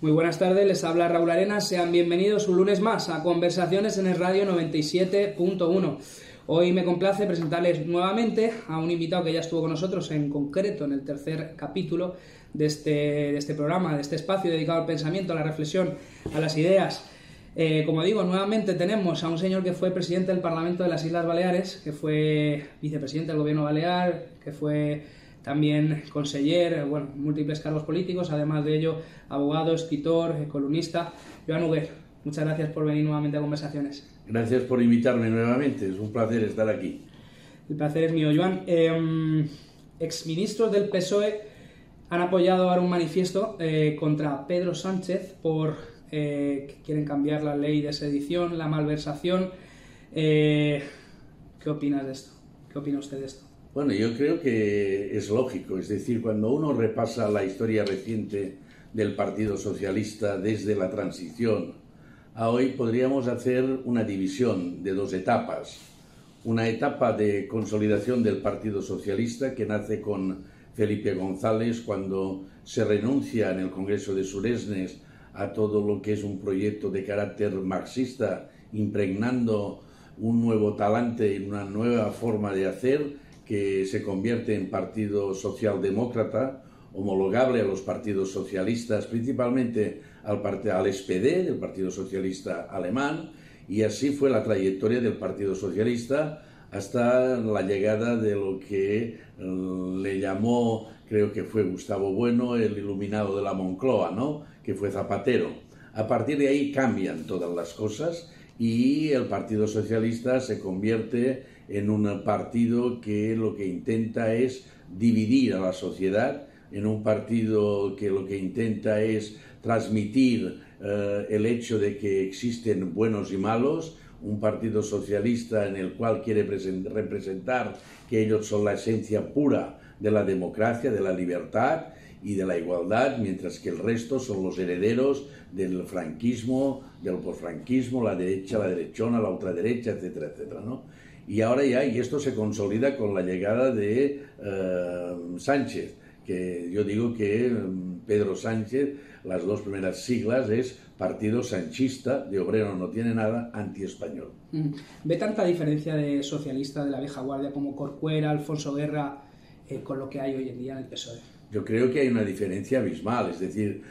Muy buenas tardes, les habla Raúl Arenas, sean bienvenidos un lunes más a Conversaciones en el Radio 97.1. Hoy me complace presentarles nuevamente a un invitado que ya estuvo con nosotros, en concreto en el tercer capítulo de este programa, de este espacio dedicado al pensamiento, a la reflexión, a las ideas. Como digo, nuevamente tenemos a un señor que fue presidente del Parlamento de las Islas Baleares, que fue vicepresidente del Gobierno Balear, que fue también conseller, múltiples cargos políticos, además de ello, abogado, escritor, columnista. Joan Huguet, muchas gracias por venir nuevamente a Conversaciones. Gracias por invitarme nuevamente, es un placer estar aquí. El placer es mío, Joan. Exministros del PSOE han apoyado ahora un manifiesto contra Pedro Sánchez por que quieren cambiar la ley de sedición, la malversación. ¿Qué opinas de esto? ¿Qué opina usted de esto? Bueno, yo creo que es lógico, es decir, cuando uno repasa la historia reciente del Partido Socialista desde la transición a hoy, podríamos hacer una división de dos etapas. Una etapa de consolidación del Partido Socialista que nace con Felipe González cuando se renuncia en el Congreso de Suresnes a todo lo que es un proyecto de carácter marxista, impregnando un nuevo talante y una nueva forma de hacer, que se convierte en partido socialdemócrata, homologable a los partidos socialistas, principalmente al SPD, del Partido Socialista Alemán, y así fue la trayectoria del Partido Socialista hasta la llegada de lo que le llamó, creo que fue Gustavo Bueno, el iluminado de la Moncloa, ¿no?, que fue Zapatero. A partir de ahí cambian todas las cosas y el Partido Socialista se convierte en un partido que lo que intenta es dividir a la sociedad, en un partido que lo que intenta es transmitir el hecho de que existen buenos y malos, un partido socialista en el cual quiere representar que ellos son la esencia pura de la democracia, de la libertad y de la igualdad, mientras que el resto son los herederos del franquismo, del posfranquismo, la derecha, la derechona, la ultraderecha, etcétera, etcétera, ¿no? Y ahora ya, y esto se consolida con la llegada de Sánchez, que yo digo que Pedro Sánchez, las dos primeras siglas es Partido Sanchista, de obrero no tiene nada, antiespañol. ¿Ve tanta diferencia de socialista de la vieja guardia como Corcuera, Alfonso Guerra, con lo que hay hoy en día en el PSOE? Yo creo que hay una diferencia abismal, es decir,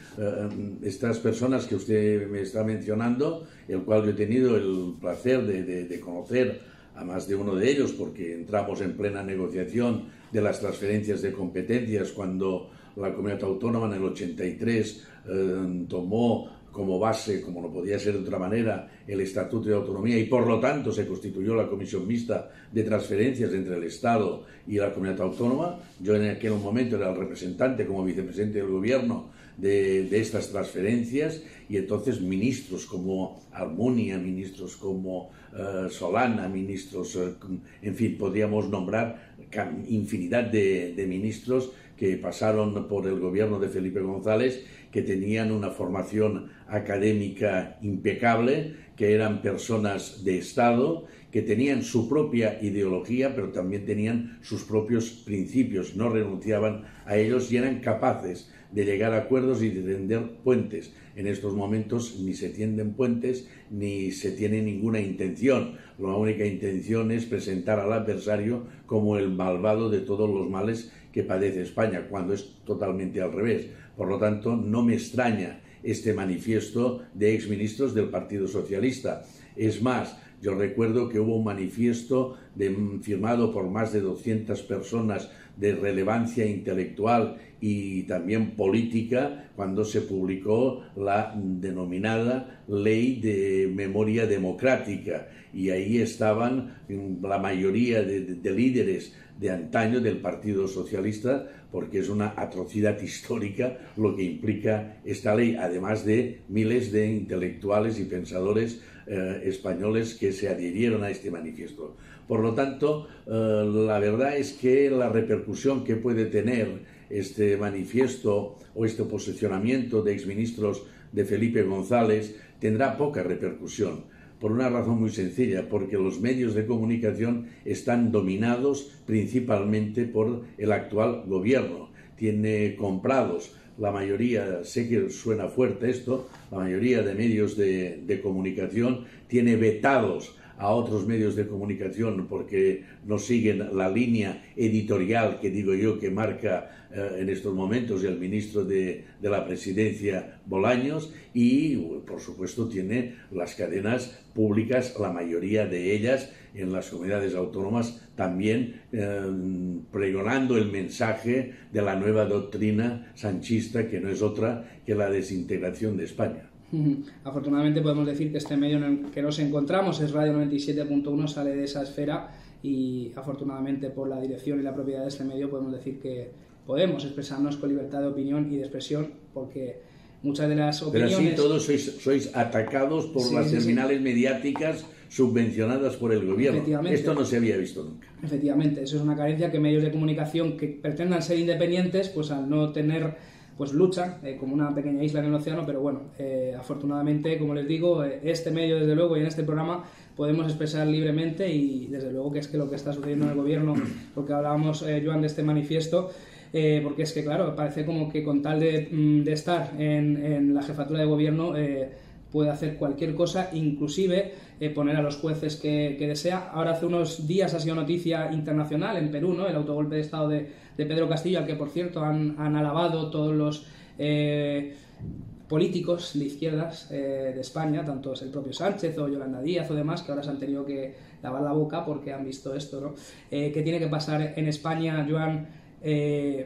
estas personas que usted me está mencionando, el cual yo he tenido el placer de conocer a más de uno de ellos, porque entramos en plena negociación de las transferencias de competencias cuando la Comunidad Autónoma en el 83 tomó como base, como no podía ser de otra manera, el Estatuto de Autonomía y por lo tanto se constituyó la Comisión Mixta de Transferencias entre el Estado y la Comunidad Autónoma. Yo en aquel momento era el representante como vicepresidente del Gobierno de estas transferencias y entonces ministros como Almunia, ministros como Solana, ministros, en fin, podríamos nombrar infinidad de ministros que pasaron por el gobierno de Felipe González, que tenían una formación académica impecable, que eran personas de Estado, que tenían su propia ideología, pero también tenían sus propios principios, no renunciaban a ellos y eran capaces de llegar a acuerdos y de tender puentes. En estos momentos ni se tienden puentes ni se tiene ninguna intención. La única intención es presentar al adversario como el malvado de todos los males que padece España, cuando es totalmente al revés. Por lo tanto, no me extraña este manifiesto de exministros del Partido Socialista. Es más, yo recuerdo que hubo un manifiesto firmado por más de 200 personas de relevancia intelectual y también política cuando se publicó la denominada Ley de Memoria Democrática. Y ahí estaban la mayoría de líderes de antaño del Partido Socialista, porque es una atrocidad histórica lo que implica esta ley, además de miles de intelectuales y pensadores españoles que se adhirieron a este manifiesto. Por lo tanto, la verdad es que la repercusión que puede tener este manifiesto o este posicionamiento de exministros de Felipe González tendrá poca repercusión, por una razón muy sencilla, porque los medios de comunicación están dominados principalmente por el actual gobierno. Tiene comprados la mayoría, sé que suena fuerte esto, la mayoría de medios de comunicación tiene vetados a otros medios de comunicación porque no siguen la línea editorial que digo yo que marca en estos momentos el ministro de la Presidencia, Bolaños, y por supuesto tiene las cadenas públicas, la mayoría de ellas en las comunidades autónomas, también pregonando el mensaje de la nueva doctrina sanchista, que no es otra que la desintegración de España. Afortunadamente podemos decir que este medio en el que nos encontramos es Radio 97.1, sale de esa esfera, y afortunadamente por la dirección y la propiedad de este medio podemos decir que podemos expresarnos con libertad de opinión y de expresión, porque muchas de las opiniones... Pero así todos sois atacados por las terminales mediáticas subvencionadas por el gobierno. Esto no se había visto nunca. Efectivamente, eso es una carencia que medios de comunicación que pretendan ser independientes, pues al no tener... pues luchan como una pequeña isla en el océano, pero bueno, afortunadamente, como les digo, este medio, desde luego, y en este programa podemos expresar libremente, y desde luego que es que lo que está sucediendo en el gobierno, porque hablábamos, Joan, de este manifiesto, porque es que, claro, parece como que con tal de estar en la jefatura de gobierno puede hacer cualquier cosa, inclusive poner a los jueces que desea. Ahora, hace unos días ha sido noticia internacional en Perú, ¿no?, el autogolpe de Estado de Pedro Castillo, al que, por cierto, han alabado todos los políticos de izquierdas de España, tanto el propio Sánchez o Yolanda Díaz o demás, que ahora se han tenido que lavar la boca porque han visto esto, ¿no? ¿Qué tiene que pasar en España, Joan,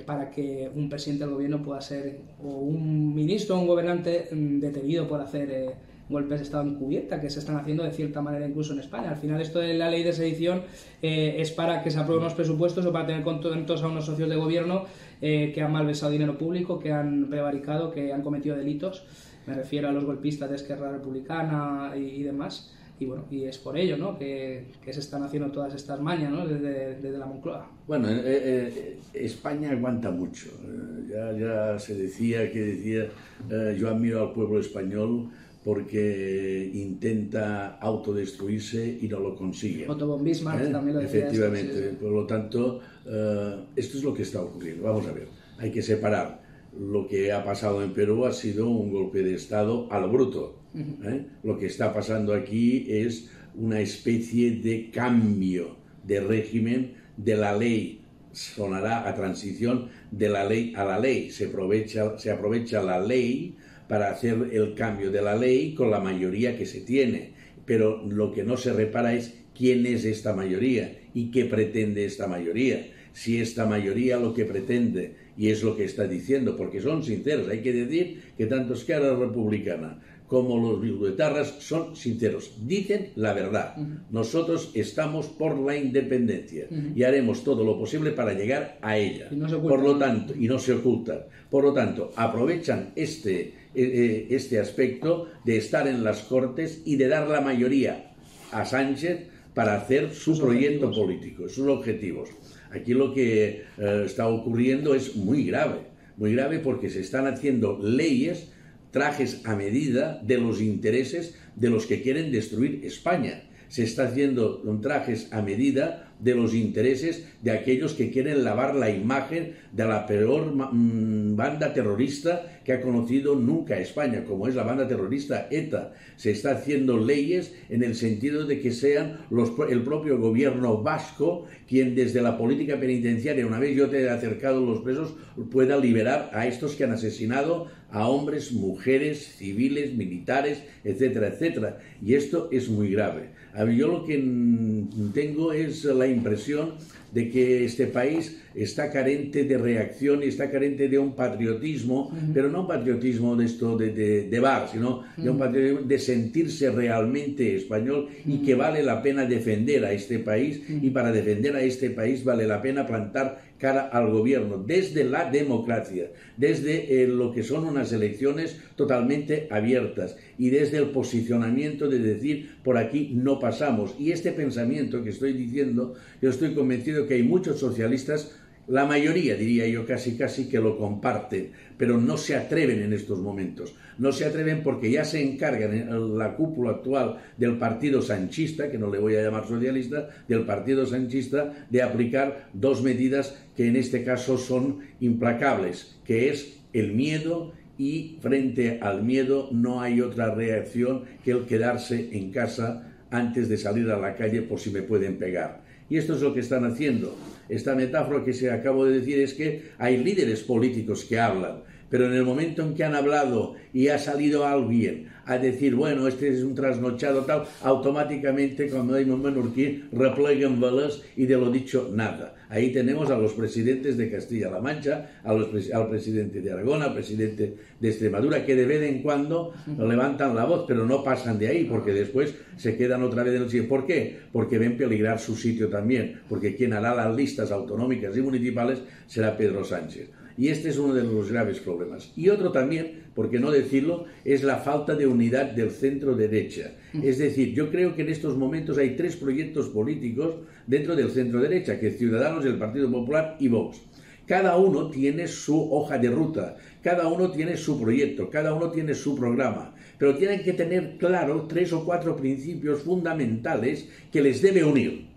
para que un presidente del gobierno pueda ser, o un ministro o un gobernante, detenido por hacer golpes de Estado encubierta, que se están haciendo de cierta manera incluso en España? Al final, esto de la ley de sedición es para que se aprueben unos presupuestos o para tener contentos a unos socios de gobierno que han malversado dinero público, que han prevaricado, que han cometido delitos. Me refiero a los golpistas de Esquerra Republicana y demás. Y bueno, y es por ello, ¿no?, que se están haciendo todas estas mañas, ¿no?, desde la Moncloa. Bueno, España aguanta mucho. Ya se decía yo admiro al pueblo español porque intenta autodestruirse y no lo consigue. Otto von Bismarck también lo decía. Efectivamente, esto, sí. Por lo tanto, esto es lo que está ocurriendo. Vamos a ver, hay que separar. Lo que ha pasado en Perú ha sido un golpe de Estado a lo bruto. Lo que está pasando aquí es una especie de cambio de régimen de la ley. Sonará a transición de la ley a la ley. Se aprovecha la ley para hacer el cambio de la ley con la mayoría que se tiene. Pero lo que no se repara es quién es esta mayoría y qué pretende esta mayoría. Si esta mayoría lo que pretende, y es lo que está diciendo, porque son sinceros, hay que decir que tanto Esquerra Republicana como los bilduetarras son sinceros, dicen la verdad. Nosotros estamos por la independencia y haremos todo lo posible para llegar a ella. Y no se por lo tanto, y no se ocultan. Por lo tanto, aprovechan este aspecto de estar en las Cortes y de dar la mayoría a Sánchez para hacer su proyecto político, sus objetivos. Aquí lo que está ocurriendo es muy grave porque se están haciendo leyes, trajes a medida de los intereses de los que quieren destruir España. Se está haciendo trajes a medida de los intereses de aquellos que quieren lavar la imagen de la peor banda terrorista que ha conocido nunca España, como es la banda terrorista ETA. Se está haciendo leyes en el sentido de que sean el propio gobierno vasco quien desde la política penitenciaria, una vez yo te he acercado los presos, pueda liberar a estos que han asesinado a hombres, mujeres, civiles, militares, etcétera, etcétera. Y esto es muy grave. Yo lo que tengo es la impresión de que este país está carente de reacción y está carente de un patriotismo, pero no un patriotismo de esto de bar, sino de un patriotismo de sentirse realmente español y que vale la pena defender a este país, y para defender a este país vale la pena plantar cara al gobierno desde la democracia, desde lo que son unas elecciones totalmente abiertas y desde el posicionamiento de decir por aquí no pasamos. Y este pensamiento que estoy diciendo, yo estoy convencido que hay muchos socialistas La mayoría, diría yo, casi que lo comparten, pero no se atreven en estos momentos. No se atreven porque ya se encargan en la cúpula actual del partido sanchista, que no le voy a llamar socialista, del partido sanchista, de aplicar dos medidas que en este caso son implacables, que es el miedo, y frente al miedo no hay otra reacción que el quedarse en casa antes de salir a la calle por si me pueden pegar. Y esto es lo que están haciendo. Esta metáfora que acabo de decir es que hay líderes políticos que hablan, pero en el momento en que han hablado y ha salido alguien a decir, bueno, este es un trasnochado tal, automáticamente, cuando hay un menorquí, repleguen velas y de lo dicho nada. Ahí tenemos a los presidentes de Castilla-La Mancha, al presidente de Aragón, al presidente de Extremadura, que de vez en cuando levantan la voz, pero no pasan de ahí, porque después se quedan otra vez en el sitio. ¿Por qué? Porque ven peligrar su sitio también, porque quien hará las listas autonómicas y municipales será Pedro Sánchez. Y este es uno de los graves problemas. Y otro también, por qué no decirlo, es la falta de unidad del centro-derecha. Es decir, yo creo que en estos momentos hay tres proyectos políticos dentro del centro-derecha, que es Ciudadanos, el Partido Popular y Vox. Cada uno tiene su hoja de ruta, cada uno tiene su proyecto, cada uno tiene su programa, pero tienen que tener claro 3 o 4 principios fundamentales que les debe unir.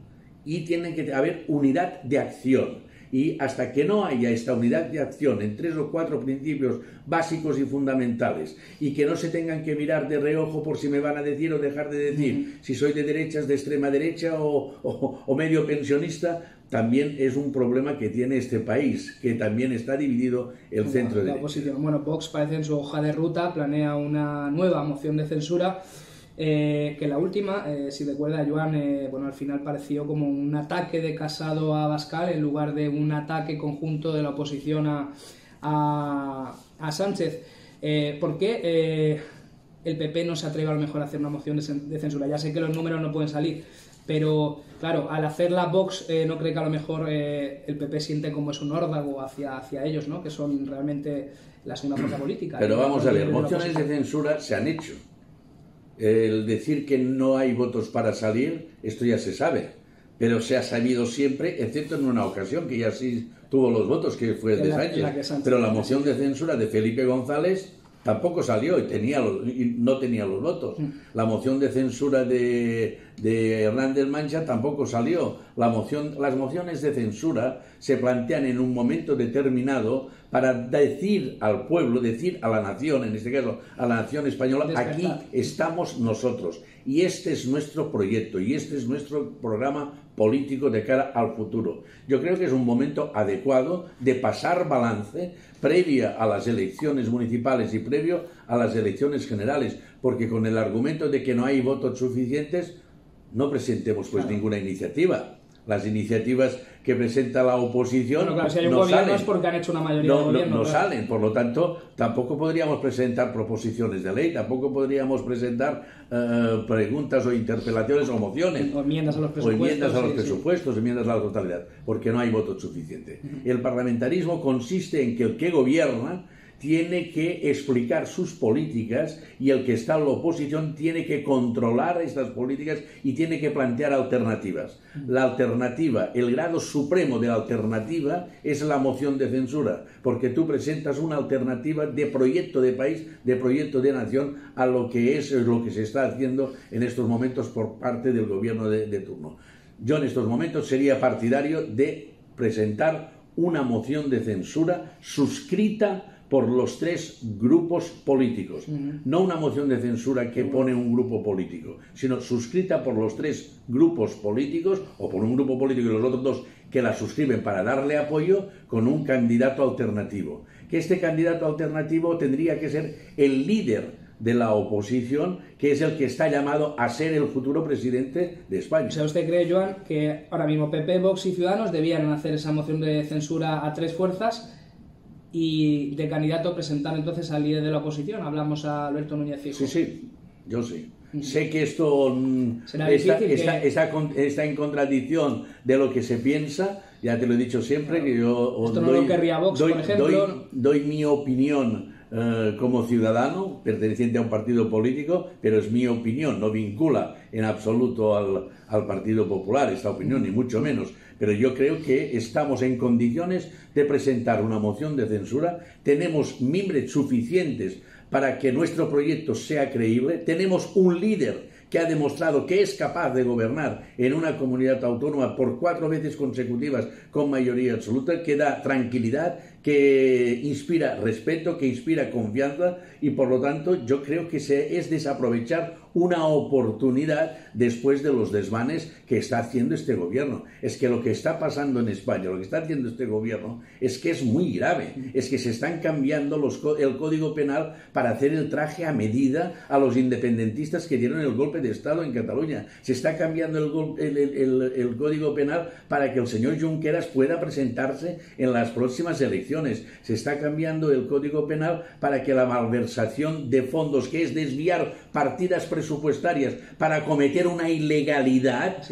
Y tiene que haber unidad de acción. Y hasta que no haya esta unidad de acción en 3 o 4 principios básicos y fundamentales, y que no se tengan que mirar de reojo por si me van a decir o dejar de decir, si soy de derechas, de extrema derecha o medio pensionista, también es un problema que tiene este país, que también está dividido el centro derecha. Bueno, Vox parece en su hoja de ruta, planea una nueva moción de censura. Que la última, si recuerda Joan, bueno, al final pareció como un ataque de Casado a Abascal en lugar de un ataque conjunto de la oposición a Sánchez. ¿Por qué el PP no se atreve a lo mejor a hacer una moción de censura? Ya sé que los números no pueden salir, pero claro, al hacerla Vox, ¿no cree que a lo mejor el PP siente como es un órdago hacia ellos, ¿no? Que son realmente la segunda fuerza política? Pero vamos a ver, mociones de censura se han hecho. El decir que no hay votos para salir, esto ya se sabe, pero se ha sabido siempre, excepto en una ocasión que ya sí tuvo los votos, que fue el de Sánchez. Pero la moción de censura de Felipe González tampoco salió y no tenía los votos. La moción de censura de Hernández Mancha tampoco salió. Las mociones de censura se plantean en un momento determinado para decir al pueblo, decir a la nación, en este caso a la nación española, aquí estamos nosotros. Y este es nuestro proyecto y este es nuestro programa político de cara al futuro. Yo creo que es un momento adecuado de pasar balance previa a las elecciones municipales y previo a las elecciones generales, porque con el argumento de que no hay votos suficientes, no presentemos pues ninguna iniciativa. Las iniciativas que presenta la oposición si hay un no gobierno salen. Es porque han hecho una mayoría de gobierno. No salen, por lo tanto, tampoco podríamos presentar proposiciones de ley, tampoco podríamos presentar preguntas o interpelaciones o mociones. O enmiendas a los presupuestos. Enmiendas a la totalidad, porque no hay voto suficiente. El parlamentarismo consiste en que el que gobierna tiene que explicar sus políticas y el que está en la oposición tiene que controlar estas políticas y tiene que plantear alternativas. La alternativa, el grado supremo de la alternativa es la moción de censura, porque tú presentas una alternativa de proyecto de país, de proyecto de nación a lo que es lo que se está haciendo en estos momentos por parte del gobierno de turno. Yo en estos momentos sería partidario de presentar una moción de censura suscrita por los 3 grupos políticos, no una moción de censura que pone un grupo político, sino suscrita por los 3 grupos políticos o por un grupo político y los otros 2 que la suscriben para darle apoyo con un candidato alternativo. Que este candidato alternativo tendría que ser el líder de la oposición, que es el que está llamado a ser el futuro presidente de España. O sea, ¿usted cree, Joan, que ahora mismo PP, Vox y Ciudadanos debían hacer esa moción de censura a 3 fuerzas y de candidato presentar entonces al líder de la oposición? Hablamos a Alberto Núñez Feijóo. Sí, yo sí. Sé que esto está en contradicción de lo que se piensa, ya te lo he dicho siempre, que yo esto no lo querría Vox, por ejemplo. Doy mi opinión como ciudadano, perteneciente a un partido político, pero es mi opinión, no vincula en absoluto al Partido Popular esta opinión, ni mucho menos. Pero yo creo que estamos en condiciones de presentar una moción de censura, tenemos mimbres suficientes para que nuestro proyecto sea creíble, tenemos un líder que ha demostrado que es capaz de gobernar en una comunidad autónoma por 4 veces consecutivas con mayoría absoluta, que da tranquilidad, que inspira respeto, que inspira confianza, y por lo tanto yo creo que es desaprovechar una oportunidad después de los desmanes que está haciendo este gobierno. Es que lo que está pasando en España, lo que está haciendo este gobierno, es que es muy grave. Es que se están cambiando el Código Penal para hacer el traje a medida a los independentistas que dieron el golpe de Estado en Cataluña. Se está cambiando el Código Penal para que el señor Junqueras pueda presentarse en las próximas elecciones. Se está cambiando el Código Penal para que la malversación de fondos, que es desviar partidas presupuestarias para cometer una ilegalidad,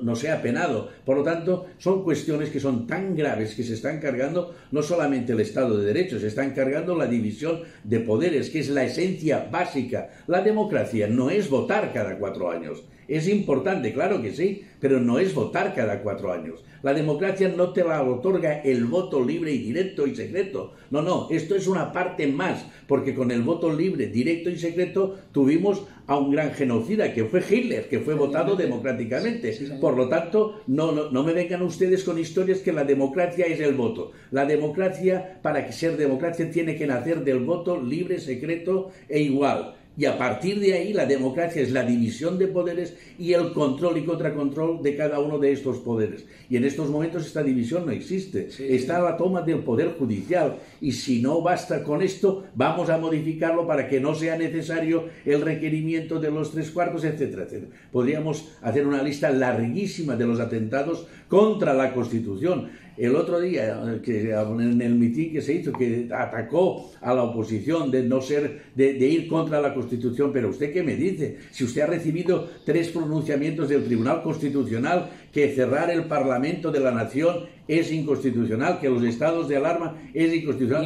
no sea penado. Por lo tanto, son cuestiones que son tan graves que se están cargando no solamente el Estado de Derecho, se están cargando la división de poderes, que es la esencia básica. La democracia no es votar cada 4 años. Es importante, claro que sí, pero no es votar cada 4 años. La democracia no te la otorga el voto libre y directo y secreto. No, esto es una parte más, porque con el voto libre, directo y secreto tuvimos a un gran genocida, que fue Hitler, que fue votado democráticamente. Por lo tanto, no me vengan ustedes con historias que la democracia es el voto. La democracia, para ser democracia, tiene que nacer del voto libre, secreto e igual. Y a partir de ahí la democracia es la división de poderes y el control y contracontrol de cada uno de estos poderes. Y en estos momentos esta división no existe. Está la toma del poder judicial. Y si no basta con esto, vamos a modificarlo para que no sea necesario el requerimiento de los 3/4, etcétera, etcétera. Podríamos hacer una lista larguísima de los atentados contra la Constitución. El otro día, en el mitin que se hizo, que atacó a la oposición de ir contra la Constitución, pero ¿usted qué me dice? Si usted ha recibido 3 pronunciamientos del Tribunal Constitucional que cerrar el Parlamento de la Nación es inconstitucional, que los estados de alarma es inconstitucional.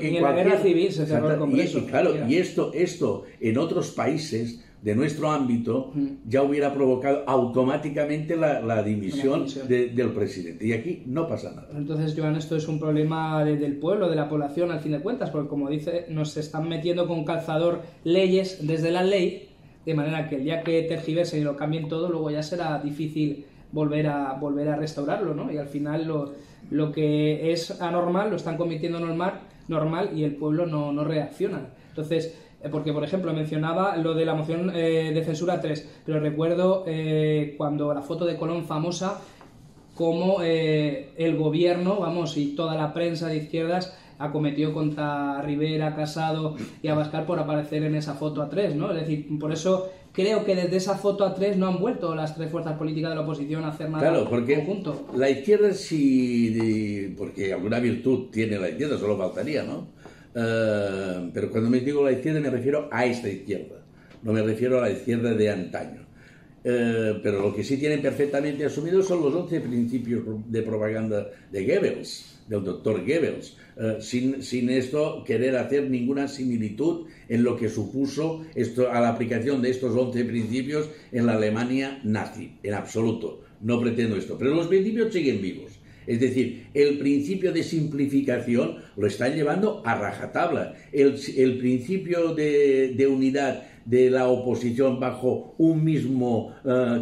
Y en la guerra civil se cerró el Congreso. Y esto en otros países de nuestro ámbito ya hubiera provocado automáticamente la dimisión del presidente. Y aquí no pasa nada. Entonces, Joan, esto es un problema del pueblo, de la población, al fin de cuentas, porque como dice, nos están metiendo con calzador leyes desde la ley, de manera que el día que tergiversen y lo cambien todo, luego ya será difícil volver a restaurarlo, ¿no? Y al final lo que es anormal lo están convirtiendo normal y el pueblo no reacciona. Entonces, porque, por ejemplo, mencionaba lo de la moción de censura 3, pero recuerdo cuando la foto de Colón famosa, cómo el gobierno, y toda la prensa de izquierdas acometió contra Rivera, Casado y Abascal por aparecer en esa foto A3, ¿no? Es decir, por eso creo que desde esa foto A3 no han vuelto las 3 fuerzas políticas de la oposición a hacer nada conjunto. La izquierda sí, porque alguna virtud tiene la izquierda, solo faltaría, ¿no? Pero cuando me digo la izquierda me refiero a esta izquierda, no me refiero a la izquierda de antaño. Pero lo que sí tienen perfectamente asumido son los 11 principios de propaganda de Goebbels, del doctor Goebbels, sin esto querer hacer ninguna similitud en lo que supuso a la aplicación de estos 11 principios en la Alemania nazi, en absoluto, no pretendo esto, pero los principios siguen vivos. Es decir, el principio de simplificación lo están llevando a rajatabla. El principio de unidad de la oposición bajo un mismo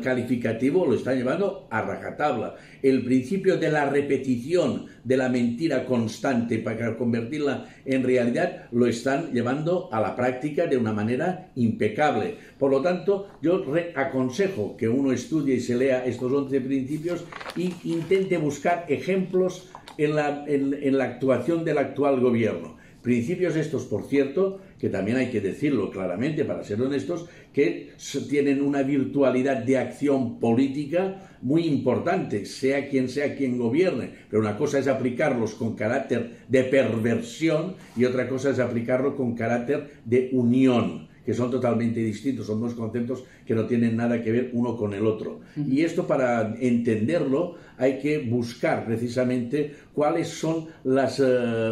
calificativo lo están llevando a rajatabla. El principio de la repetición de la mentira constante para convertirla en realidad lo están llevando a la práctica de una manera impecable. Por lo tanto, yo aconsejo que uno estudie y se lea estos 11 principios e intente buscar ejemplos en la actuación del actual gobierno. Principios estos, por cierto, que también hay que decirlo claramente para ser honestos, que tienen una virtualidad de acción política muy importante, sea quien gobierne. Pero una cosa es aplicarlos con carácter de perversión y otra cosa es aplicarlo con carácter de unión, que son totalmente distintos, son dos conceptos que no tienen nada que ver uno con el otro. Y esto, para entenderlo, hay que buscar precisamente cuáles son las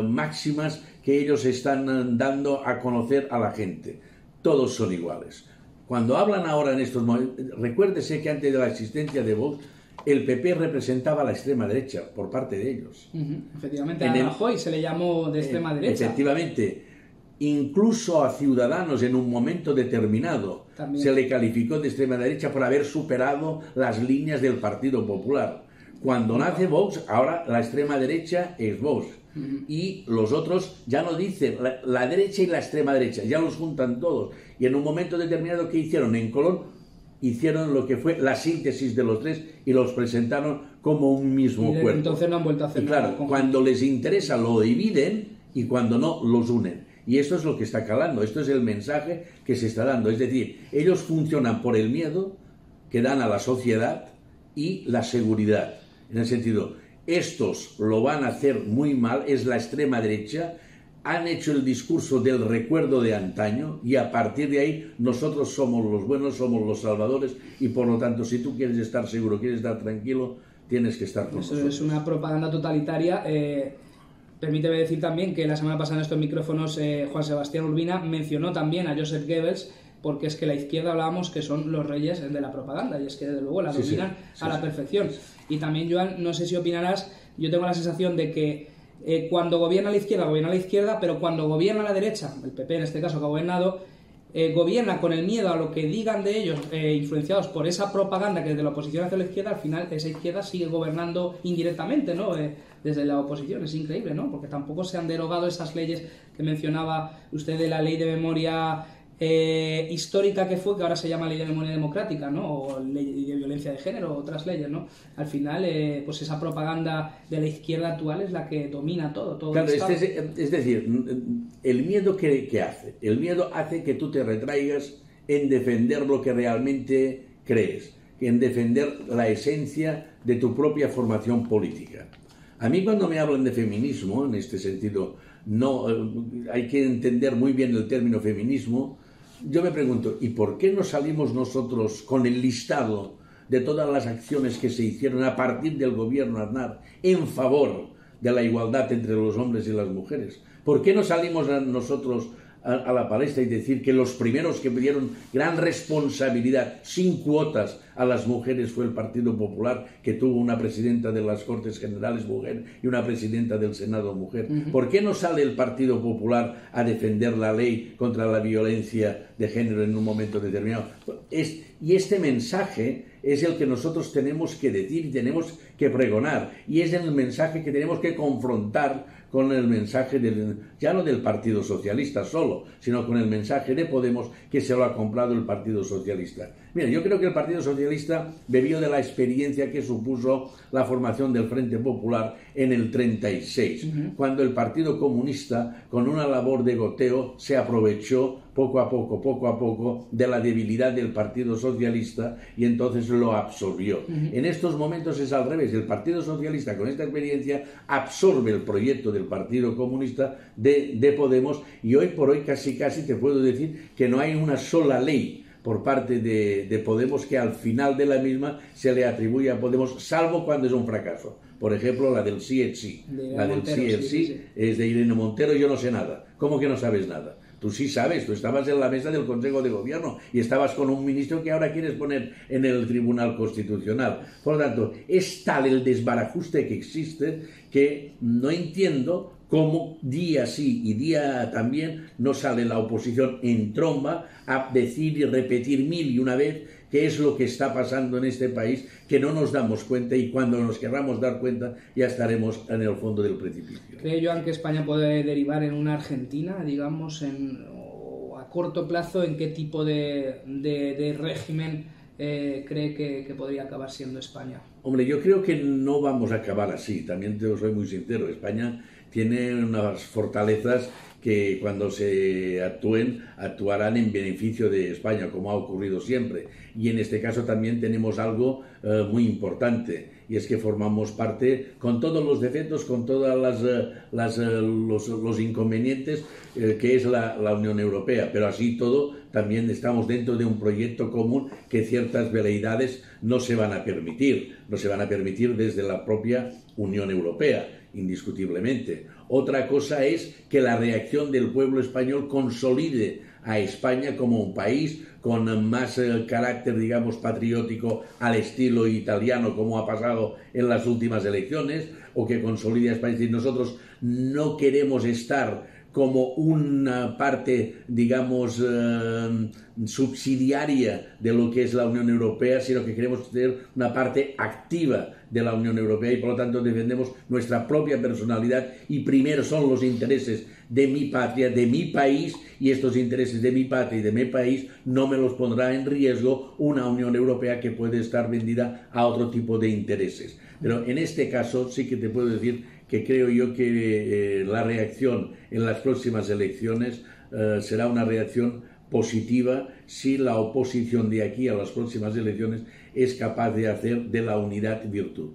máximas que ellos están dando a conocer a la gente. Todos son iguales. Cuando hablan ahora en estos momentos, recuérdese que antes de la existencia de Vox, el PP representaba a la extrema derecha por parte de ellos. Efectivamente, a Rajoy se le llamó de extrema derecha. Efectivamente, incluso a Ciudadanos en un momento determinado también se le calificó de extrema derecha por haber superado las líneas del Partido Popular. Cuando nace Vox, ahora la extrema derecha es Vox. Y los otros ya no dicen la derecha y la extrema derecha, ya los juntan todos. Y en un momento determinado, ¿qué hicieron? En Colón hicieron lo que fue la síntesis de los tres y los presentaron como un mismo cuerpo. Entonces no han vuelto a hacer nada. Claro, cuando les interesa lo dividen y cuando no, los unen. Y esto es lo que está calando, esto es el mensaje que se está dando. Es decir, ellos funcionan por el miedo que dan a la sociedad y la seguridad. En el sentido, estos lo van a hacer muy mal, es la extrema derecha. Han hecho el discurso del recuerdo de antaño y a partir de ahí nosotros somos los buenos, somos los salvadores y por lo tanto si tú quieres estar seguro, quieres estar tranquilo, tienes que estar con nosotros. Eso es una propaganda totalitaria. Permíteme decir también que la semana pasada en estos micrófonos Juan Sebastián Urbina mencionó también a Joseph Goebbels, porque es que la izquierda hablábamos que son los reyes de la propaganda y es que desde luego la dominan a la perfección. Y también, Joan, no sé si opinarás, yo tengo la sensación de que cuando gobierna la izquierda, pero cuando gobierna la derecha, el PP en este caso que ha gobernado, gobierna con el miedo a lo que digan de ellos, influenciados por esa propaganda que desde la oposición hacia la izquierda, al final esa izquierda sigue gobernando indirectamente, ¿no? Desde la oposición, es increíble, ¿no? Porque tampoco se han derogado esas leyes que mencionaba usted de la ley de memoria histórica que fue, que ahora se llama Ley de Memoria Democrática, ¿no? O Ley de Violencia de Género, otras leyes, ¿no? Al final, pues esa propaganda de la izquierda actual es la que domina todo claro, es decir, el miedo que hace, el miedo hace que tú te retraigas en defender lo que realmente crees, en defender la esencia de tu propia formación política. A mí cuando me hablan de feminismo, en este sentido, no hay que entender muy bien el término feminismo. Yo me pregunto, ¿y por qué no salimos nosotros con el listado de todas las acciones que se hicieron a partir del gobierno Aznar en favor de la igualdad entre los hombres y las mujeres? ¿Por qué no salimos nosotros a la palestra y decir que los primeros que dieron gran responsabilidad sin cuotas a las mujeres fue el Partido Popular, que tuvo una presidenta de las Cortes Generales mujer y una presidenta del Senado mujer? ¿Por qué no sale el Partido Popular a defender la ley contra la violencia de género en un momento determinado? Y este mensaje es el que nosotros tenemos que decir y tenemos que pregonar, y es el mensaje que tenemos que confrontar con el mensaje ya no del Partido Socialista solo, sino con el mensaje de Podemos, que se lo ha comprado el Partido Socialista. Mira, yo creo que el Partido Socialista bebió de la experiencia que supuso la formación del Frente Popular en el 36, cuando el Partido Comunista, con una labor de goteo, se aprovechó poco a poco, de la debilidad del Partido Socialista y entonces lo absorbió. En estos momentos es al revés. El Partido Socialista, con esta experiencia, absorbe el proyecto del Partido Comunista de Podemos, y hoy por hoy casi te puedo decir que no hay una sola ley por parte de Podemos que al final de la misma se le atribuye a Podemos, salvo cuando es un fracaso. Por ejemplo, la del sí es sí. La del sí es sí es de Irene Montero. Yo no sé nada. ¿Cómo que no sabes nada? Tú sí sabes, tú estabas en la mesa del Consejo de Gobierno y estabas con un ministro que ahora quieres poner en el Tribunal Constitucional. Por lo tanto, es tal el desbarajuste que existe que no entiendo cómo día sí y día también no sale la oposición en tromba a decir y repetir mil y una vez qué es lo que está pasando en este país, que no nos damos cuenta, y cuando nos querramos dar cuenta ya estaremos en el fondo del precipicio. ¿Cree Joan que España puede derivar en una Argentina, digamos, o a corto plazo, en qué tipo de régimen cree que podría acabar siendo España? Hombre, yo creo que no vamos a acabar así, también te soy muy sincero. España tiene unas fortalezas que cuando se actuarán en beneficio de España, como ha ocurrido siempre. Y en este caso también tenemos algo muy importante, y es que formamos parte, con todos los defectos, con todos los inconvenientes que es la Unión Europea, pero así todo también estamos dentro de un proyecto común que ciertas veleidades no se van a permitir desde la propia Unión Europea, indiscutiblemente. Otra cosa es que la reacción del pueblo español consolide a España como un país con más carácter, digamos, patriótico al estilo italiano, como ha pasado en las últimas elecciones, o que consolide a España. Es decir, nosotros no queremos estar como una parte, digamos, subsidiaria de lo que es la Unión Europea, sino que queremos ser una parte activa de la Unión Europea y por lo tanto defendemos nuestra propia personalidad y primero son los intereses de mi patria, de mi país, y estos intereses de mi patria y de mi país no me los pondrá en riesgo una Unión Europea que puede estar vendida a otro tipo de intereses. Pero en este caso sí que te puedo decir que creo yo que la reacción en las próximas elecciones será una reacción positiva si la oposición de aquí a las próximas elecciones es capaz de hacer de la unidad virtud.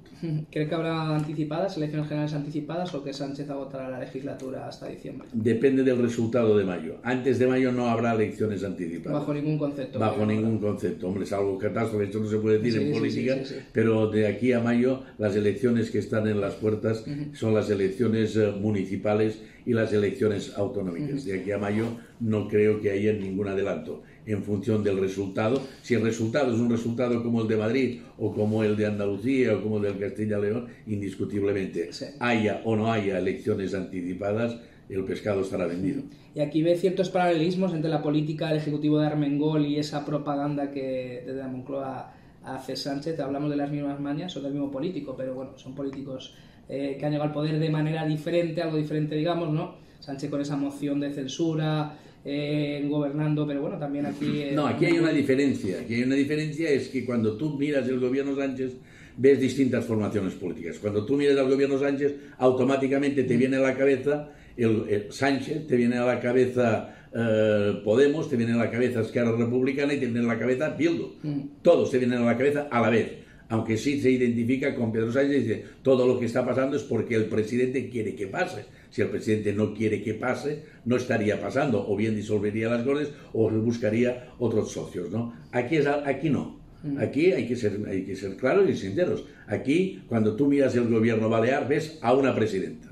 ¿Cree que habrá anticipadas, elecciones generales anticipadas, o que Sánchez agotará la legislatura hasta diciembre? Depende del resultado de mayo. Antes de mayo no habrá elecciones anticipadas. Bajo ningún concepto. Bajo ningún concepto. Hombre, es algo catástrofe, esto no se puede decir en política, sí. Pero de aquí a mayo las elecciones que están en las puertas son las elecciones municipales y las elecciones autonómicas. De aquí a mayo no creo que haya ningún adelanto en función del resultado. Si el resultado es un resultado como el de Madrid o como el de Andalucía o como el del Castilla y León, indiscutiblemente, haya o no haya elecciones anticipadas, el pescado estará vendido. Y aquí ve ciertos paralelismos entre la política del Ejecutivo de Armengol y esa propaganda que desde la Moncloa hace Sánchez. Hablamos de las mismas mañas, son del mismo político, pero bueno, son políticos que han llegado al poder de manera diferente, algo diferente, digamos, ¿no? Sánchez con esa moción de censura, gobernando, pero bueno, también aquí... No, aquí hay una diferencia. Aquí hay una diferencia, es que cuando tú miras el gobierno Sánchez, ves distintas formaciones políticas. Cuando tú miras al gobierno Sánchez, automáticamente te viene a la cabeza el Sánchez, te viene a la cabeza Podemos, te viene a la cabeza Esquerra Republicana y te viene a la cabeza Bildu. Todos te vienen a la cabeza a la vez. Aunque sí se identifica con Pedro Sánchez y dice, todo lo que está pasando es porque el presidente quiere que pase. Si el presidente no quiere que pase, no estaría pasando, o bien disolvería las Cortes o buscaría otros socios, ¿no? Aquí no. Aquí hay que ser claros y sinceros. Aquí, cuando tú miras el gobierno balear, ves a una presidenta.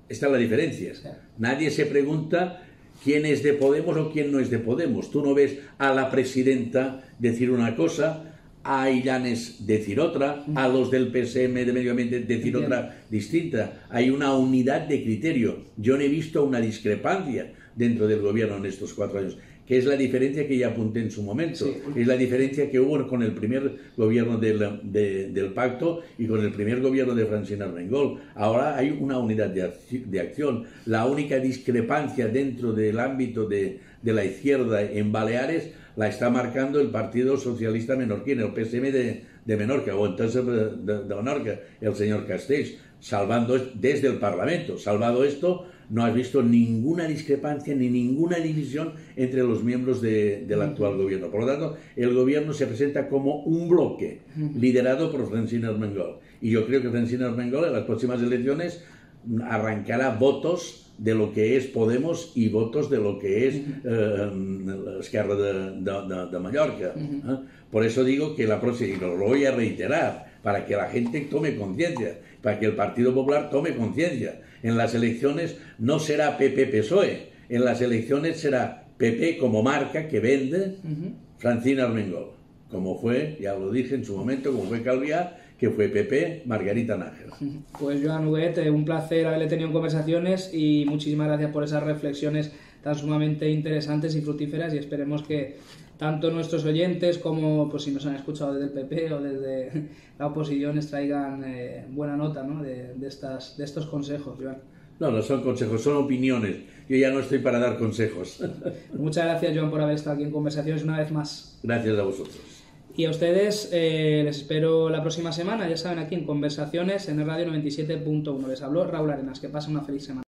Esta es la diferencia. Nadie se pregunta quién es de Podemos o quién no es de Podemos. Tú no ves a la presidenta decir una cosa, a Illanes decir otra, a los del PSM de Medio Ambiente decir otra distinta. Hay una unidad de criterio. Yo no he visto una discrepancia dentro del gobierno en estos 4 años, que es la diferencia que ya apunté en su momento. Es la diferencia que hubo con el primer gobierno del pacto y con el primer gobierno de Francina Armengol. Ahora hay una unidad de acción. La única discrepancia dentro del ámbito de la izquierda en Baleares la está marcando el Partido Socialista Menorquino, el PSM de Menorca, o entonces de Menorca, el señor Castells, salvando desde el Parlamento. Salvado esto, no has visto ninguna discrepancia ni ninguna división entre los miembros del actual gobierno. Por lo tanto, el gobierno se presenta como un bloque liderado por Francina Armengol. Y yo creo que Francina Armengol en las próximas elecciones arrancará votos de lo que es Podemos y votos de lo que es Esquerra de Mallorca. Por eso digo que la próxima, y lo voy a reiterar, para que la gente tome conciencia, para que el Partido Popular tome conciencia. En las elecciones no será PP-PSOE, en las elecciones será PP como marca que vende Francina Armengol, como fue, ya lo dije en su momento, como fue Calviá, que fue PP Margarita Nájera. Pues Joan Huguet, un placer haberle tenido en conversaciones y muchísimas gracias por esas reflexiones tan sumamente interesantes y fructíferas, y esperemos que tanto nuestros oyentes como pues si nos han escuchado desde el PP o desde la oposición extraigan buena nota, ¿no? de estos consejos, Joan. No son consejos, son opiniones. Yo ya no estoy para dar consejos. Muchas gracias, Joan, por haber estado aquí en Conversaciones una vez más. Gracias a vosotros. Y a ustedes les espero la próxima semana, ya saben, aquí en Conversaciones en el Radio 97.1. Les habló Raúl Arenas. Que pasen una feliz semana.